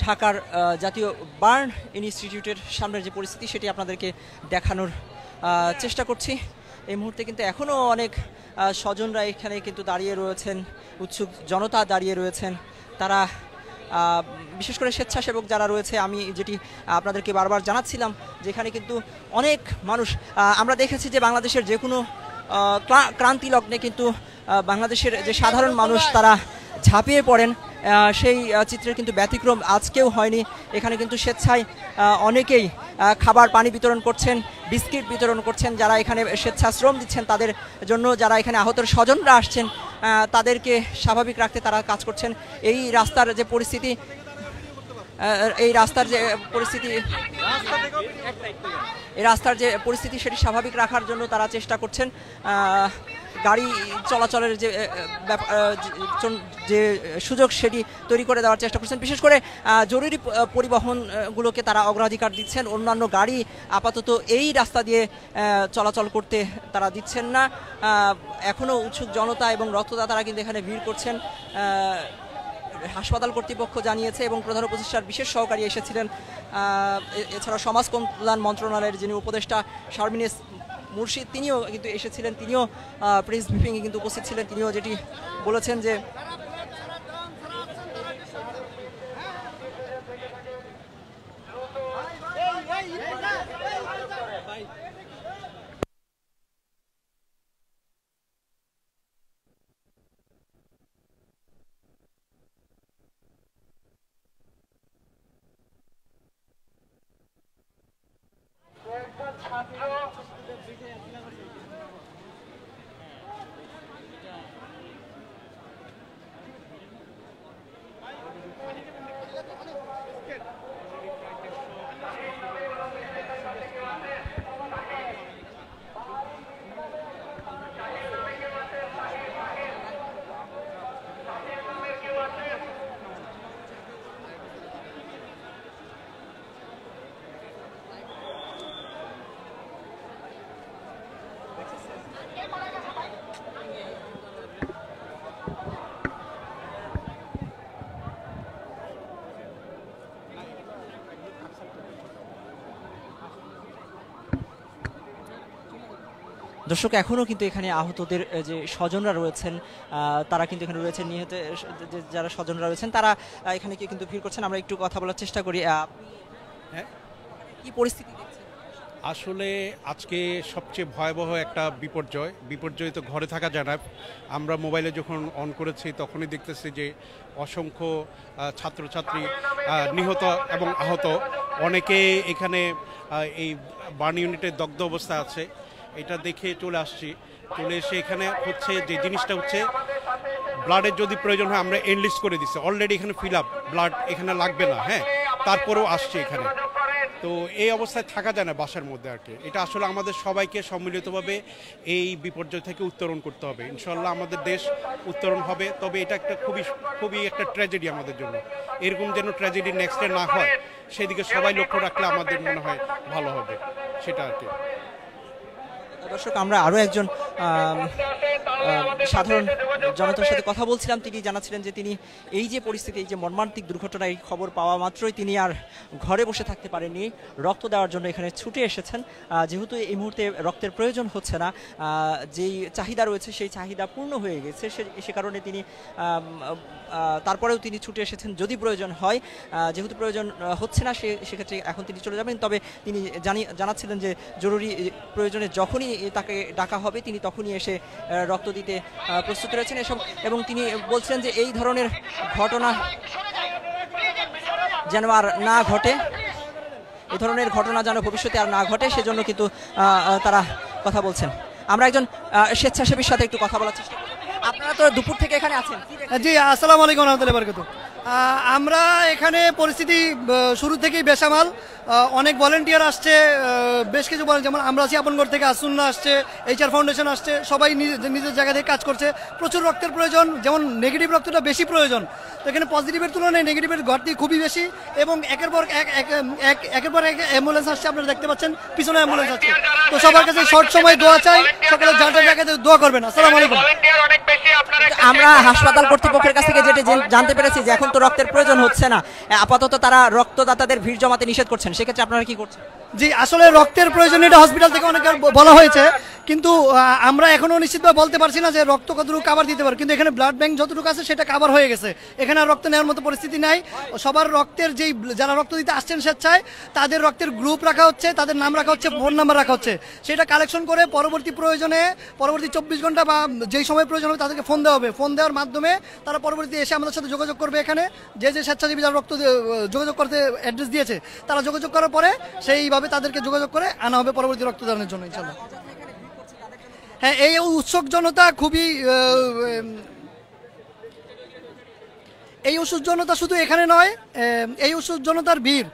ঢাকার জাতীয় বার্ন ইনস্টিটিউটের সামনের যে পরিস্থিতি সেটি আপনাদেরকে দেখানোর চেষ্টা করছি। এই মুহূর্তে কিন্তু এখনও অনেক স্বজনরা এখানে কিন্তু দাঁড়িয়ে রয়েছেন, উৎসুক জনতা দাঁড়িয়ে রয়েছেন। তারা বিশেষ করে স্বেচ্ছাসেবক যারা রয়েছে, আমি যেটি আপনাদেরকে বারবার জানাচ্ছিলাম, যেখানে কিন্তু অনেক মানুষ, আমরা দেখেছি যে বাংলাদেশের যে কোনো ক্রান্তি লগ্নে কিন্তু বাংলাদেশের যে সাধারণ মানুষ তারা ঝাঁপিয়ে পড়েন, সেই চিত্রের কিন্তু ব্যতিক্রম আজকেও হয়নি। এখানে কিন্তু স্বেচ্ছায় অনেকেই খাবার পানি বিতরণ করছেন, বিস্কিট বিতরণ করছেন। যারা এখানে স্বেচ্ছাশ্রম দিচ্ছেন তাদের জন্য, যারা এখানে আহতের স্বজনরা আসছেন তাদেরকে স্বাভাবিক রাখতে তারা কাজ করছেন। এই রাস্তার যে পরিস্থিতি সেটি স্বাভাবিক রাখার জন্য তারা চেষ্টা করছেন। গাড়ি চলাচলের যে সুযোগ সেটি তৈরি করে দেওয়ার চেষ্টা করছেন। বিশেষ করে জরুরি পরিবহনগুলোকে তারা অগ্রাধিকার দিচ্ছেন, অন্যান্য গাড়ি আপাতত এই রাস্তা দিয়ে চলাচল করতে তারা দিচ্ছেন না। এখনও উৎসুক জনতা এবং রক্তদাতারা কিন্তু এখানে ভিড় করছেন। হাসপাতাল কর্তৃপক্ষ জানিয়েছে এবং প্রধান উপদেষ্টার বিশেষ সহকারী এসেছিলেন। এছাড়া সমাজ কল্যাণ মন্ত্রণালয়ের যিনি উপদেষ্টা শারমিন মুর্শিদ তিনিও কিন্তু এসেছিলেন, তিনিও প্রেস ব্রিফিংয়ে কিন্তু উপস্থিত ছিলেন। তিনিও যেটি বলেছেন যে দর্শক এখনও কিন্তু এখানে আহতদের যে স্বজনরা রয়েছেন তারা কিন্তু এখানে রয়েছেন, নিহত যারা স্বজনরা রয়েছেন তারা এখানে কিন্তু ভিড় করছেন। আমরা একটু কথা বলার চেষ্টা করি। হ্যাঁ, কি পরিস্থিতি দেখছেন? আসলে আজকে সবচেয়ে ভয়াবহ একটা বিপর্যয় তো ঘরে থাকা যায় না। আমরা মোবাইলে যখন অন করেছি তখনই দেখতেছি যে অসংখ্য ছাত্রছাত্রী নিহত এবং আহত, অনেকে এখানে এই বার্ন ইউনিটে দগ্ধ অবস্থা আছে। এটা দেখে চলে এসে এখানে হচ্ছে যে জিনিসটা হচ্ছে ব্লাডের যদি প্রয়োজন হয় আমরা এনলিস্ট করে দিচ্ছি, অলরেডি এখানে ফিল আপ, ব্লাড এখানে লাগবে না। হ্যাঁ, তারপরেও আসছে এখানে। তো এই অবস্থায় থাকা যায় না বাসার মধ্যে আর কি। এটা আসলে আমাদের সবাইকে সম্মিলিতভাবে এই বিপর্যয় থেকে উত্তরণ করতে হবে। ইনশাল্লাহ আমাদের দেশ উত্তরণ হবে। তবে এটা একটা খুবই একটা ট্র্যাজেডি আমাদের জন্য। এরকম যেন ট্র্যাজেডি নেক্সটে না হয় সেদিকে সবাই লক্ষ্য রাখলে আমাদের মনে হয় ভালো হবে, সেটা আর কি। দর্শক আমরা আরও একজন সাধারণ জনতার সাথে কথা বলছিলাম। তিনি জানাচ্ছিলেন যে তিনি এই যে পরিস্থিতি, এই যে মর্মান্তিক দুর্ঘটনা, এই খবর পাওয়া মাত্রই তিনি আর ঘরে বসে থাকতে পারেননি, রক্ত দেওয়ার জন্য এখানে ছুটে এসেছেন। যেহেতু এই মুহূর্তে রক্তের প্রয়োজন হচ্ছে না, যেই চাহিদা রয়েছে সেই চাহিদা পূর্ণ হয়ে গেছে, সে কারণে তিনি তারপরেও তিনি ছুটে এসেছেন যদি প্রয়োজন হয়। যেহেতু প্রয়োজন হচ্ছে না সেক্ষেত্রে এখন তিনি চলে যাবেন। তবে তিনি জানাচ্ছিলেন যে জরুরি প্রয়োজনে যখনই তাকে ডাকা হবে তিনি তখনই এসে রক্ত দিতে প্রস্তুত রয়েছেন এবং তিনি বলছেন যে এই ধরনের ঘটনা যেন আর না ঘটে, এই ধরনের ঘটনা যেন ভবিষ্যতে আর না ঘটে, সেজন্য কিন্তু তারা কথা বলছেন। আমরা একজন স্বেচ্ছাসেবীর সাথে একটু কথা বলার চেষ্টা করি। আপনারা তো দুপুর থেকে এখানে আছেন। জি, আসসালামু আলাইকুম ওয়া রাহমাতুল্লাহি ওয়া বারাকাতুহু। আমরা এখানে পরিস্থিতি শুরু থেকেই বেসামাল। অনেক ভলেন্টিয়ার আসছে, বেশ কিছু যেমন আমরা আছি আপনগড় থেকে আসুন্না আসছে, HR ফাউন্ডেশন আসছে, সবাই নিজের জায়গা থেকে কাজ করছে। প্রচুর রক্তের প্রয়োজন, যেমন নেগেটিভ রক্তটা বেশি প্রয়োজন। তো এখানে পজিটিভের তুলনায় নেগেটিভের ঘাটতি খুবই বেশি এবং একের পর এক অ্যাম্বুলেন্স আসছে, আপনারা দেখতে পাচ্ছেন পিছনে অ্যাম্বুলেন্স আসছে। তো সবার কাছে শর্ট সময় দোয়া চাই, সকলে যার জায়গাতে দোয়া করবেন। আসসালামু আলাইকুম। আমরা হাসপাতাল কর্তৃপক্ষের কাছ থেকে যেটা জানতে পেরেছি যে এখন তো রক্তের প্রয়োজন হচ্ছে না, আপাতত তারা রক্তদাতাদের ভিড় জমাতে নিষেধ করছেন, সেক্ষেত্রে আপনারা কি করছেন? জি, আসলে রক্তের প্রয়োজনীয়তা হসপিটাল থেকে অনেক বলা হয়েছে, কিন্তু আমরা এখনো নিশ্চিতভাবে বলতে পারছি না যে রক্ত কতটুকু কাভার দিতে পারে, কিন্তু এখানে ব্লাড ব্যাংক যতটুকু আছে সেটা কাভার হয়ে গেছে, এখানে আর রক্ত নেওয়ার মতো পরিস্থিতি নাই। সবার রক্তের যেই যারা রক্ত দিতে আসছেন স্বেচ্ছায় তাদের রক্তের গ্রুপ রাখা হচ্ছে, তাদের নাম রাখা হচ্ছে, ফোন নাম্বার রাখা হচ্ছে, সেটা কালেকশন করে পরবর্তী প্রয়োজনে পরবর্তী 24 ঘন্টা বা যেই সময় প্রয়োজন হবে তাদেরকে ফোন দেওয়া হবে, ফোন দেওয়ার মাধ্যমে তারা পরবর্তী এসে আমাদের সাথে যোগাযোগ করবে। এখানে যে যে স্বেচ্ছাসেবী যারা রক্ত যোগাযোগ করতে অ্যাড্রেস দিয়েছে তারা যোগাযোগ করার পরে সেইভাবে তাদেরকে যোগাযোগ করে আনা হবে পরবর্তী রক্তদানের জন্য ইনশাআল্লাহ। হ্যাঁ, এই উৎসুক জনতা খুবই এই উৎসুক জনতা শুধু এখানে নয়, এই উৎসুক জনতার ভিড়,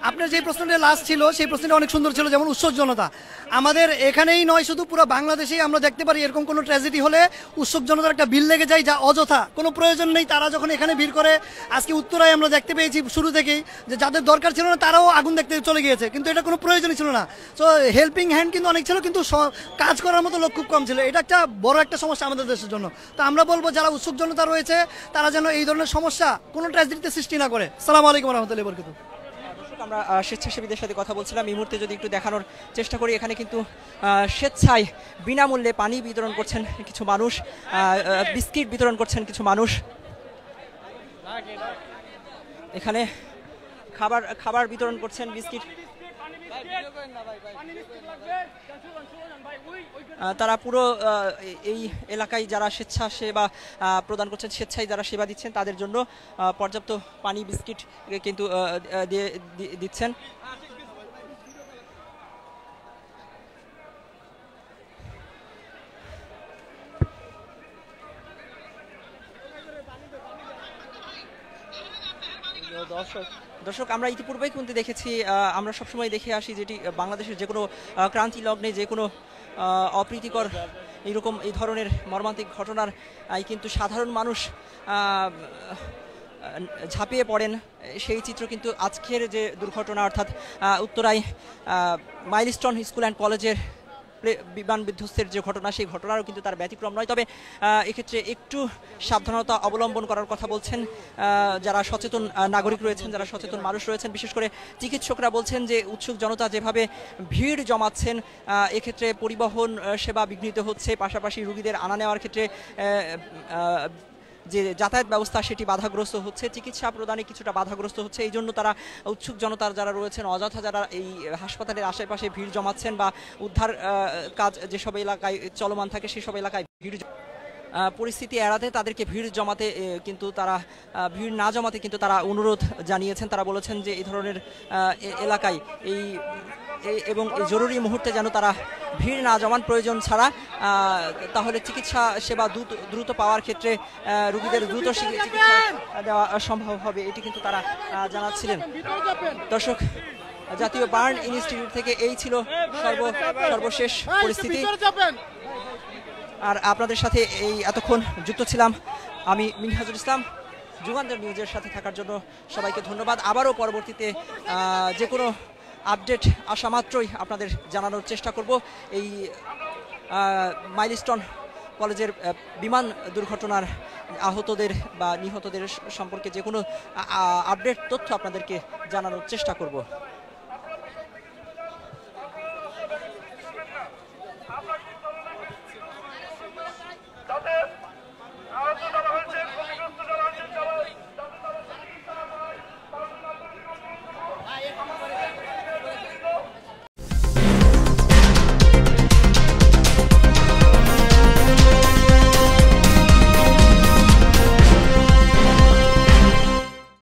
আপনার যে প্রশ্নটা লাস্ট ছিল সেই প্রশ্নটা অনেক সুন্দর ছিল, যেমন উৎসুক জনতা আমাদের এখানেই নয়, শুধু পুরো বাংলাদেশেই আমরা দেখতে পারি এরকম কোনো ট্র্যাজেডি হলে উৎসুক জনতার একটা ভিড় লেগে যায়, যা অযথা, কোনো প্রয়োজন নেই। তারা যখন এখানে ভিড় করে, আজকে উত্তরায় আমরা দেখতে পেয়েছি শুরু থেকেই যে যাদের দরকার ছিল না তারাও আগুন দেখতে চলে গিয়েছে, কিন্তু এটা কোনো প্রয়োজনই ছিল না। সো হেল্পিং হ্যান্ড কিন্তু অনেক ছিল, কিন্তু কাজ করার মতো লোক খুব কম ছিল, এটা একটা বড় একটা সমস্যা আমাদের দেশের জন্য। তো আমরা বলবো যারা উৎসুক জনতা রয়েছে তারা যেন এই ধরনের সমস্যা কোনো ট্র্যাজেডিতে সৃষ্টি না করে। আসসালামু আলাইকুম রহমতুল্লাহি ওয়া বারাকাতুহু। আমরা স্বেচ্ছাসেবীদের সাথে কথা বলছিলাম, এই মুহূর্তে যদি একটু দেখানোর চেষ্টা করি, এখানে কিন্তু স্বেচ্ছায় বিনামূল্যে পানি বিতরণ করছেন কিছু মানুষ, বিস্কিট বিতরণ করছেন কিছু মানুষ, এখানে খাবার বিতরণ করছেন, বিস্কিট। তারা পুরো এই এলাকায় যারা স্বেচ্ছাসেবা প্রদান করছেন, স্বেচ্ছায় যারা সেবা দিচ্ছেন তাদের জন্য পর্যাপ্ত পানি বিস্কিট কিন্তু দিচ্ছেন। দর্শক, আমরা ইতিপূর্বেই কিন্তু দেখেছি, আমরা সবসময় দেখে আসি যেটি বাংলাদেশের যে কোনো ক্রান্তি লগ্নে যে কোনো অপ্রীতিকর এই ধরনের মর্মান্তিক ঘটনার কিন্তু সাধারণ মানুষ ঝাঁপিয়ে পড়েন, সেই চিত্র কিন্তু আজকের যে দুর্ঘটনা, অর্থাৎ উত্তরায় মাইলস্টোন স্কুল অ্যান্ড কলেজের বিমান বিধ্বস্তের যে ঘটনা, সেই ঘটনারও কিন্তু তার ব্যতিক্রম নয়। তবে এক্ষেত্রে একটু সাবধানতা অবলম্বন করার কথা বলছেন যারা সচেতন নাগরিক রয়েছেন, যারা সচেতন মানুষ রয়েছেন। বিশেষ করে চিকিৎসকরা বলছেন যে উৎসুক জনতা যেভাবে ভিড় জমাচ্ছেন, এক্ষেত্রে পরিবহন সেবা বিঘ্নিত হচ্ছে, পাশাপাশি রোগীদের আনা নেওয়ার ক্ষেত্রে যে যাতায়াত ব্যবস্থা সেটি বাধাগ্রস্ত হচ্ছে, চিকিৎসা প্রদানে কিছুটা বাধাগ্রস্ত হচ্ছে। এই জন্য তারা উৎসুক জনতার যারা রয়েছেন, অযথা যারা এই হাসপাতালের আশেপাশে ভিড় জমাচ্ছেন বা উদ্ধার কাজ যেসব এলাকায় চলমান থাকে সেসব এলাকায় ভিড় পরিস্থিতি এড়াতে তাদেরকে ভিড় জমাতে কিন্তু তারা ভিড় না জমাতে কিন্তু তারা অনুরোধ জানিয়েছেন। তারা বলেছেন যে এই ধরনের এলাকায় এবং জরুরি মুহূর্তে যেন তারা ভিড় না জমান, প্রয়োজন ছাড়া, তাহলে চিকিৎসা সেবা দ্রুত পাওয়ার ক্ষেত্রে রোগীদের দ্রুত চিকিৎসা দেওয়া সম্ভব হবে, এটি কিন্তু তারা জানাচ্ছিলেন। দর্শক, জাতীয় বার্ন ইনস্টিটিউট থেকে এই ছিল সর্বশেষ পরিস্থিতি। আর আপনাদের সাথে এতক্ষণ যুক্ত ছিলাম আমি মিনহাজুল ইসলাম। যুগান্তর নিউজের সাথে থাকার জন্য সবাইকে ধন্যবাদ। আবারও পরবর্তীতে যে কোনো আপডেট আসা মাত্রই আপনাদের জানানোর চেষ্টা করব। এই মাইলস্টোন কলেজের বিমান দুর্ঘটনার আহতদের বা নিহতদের সম্পর্কে যে কোনো আপডেট তথ্য আপনাদেরকে জানানোর চেষ্টা করব।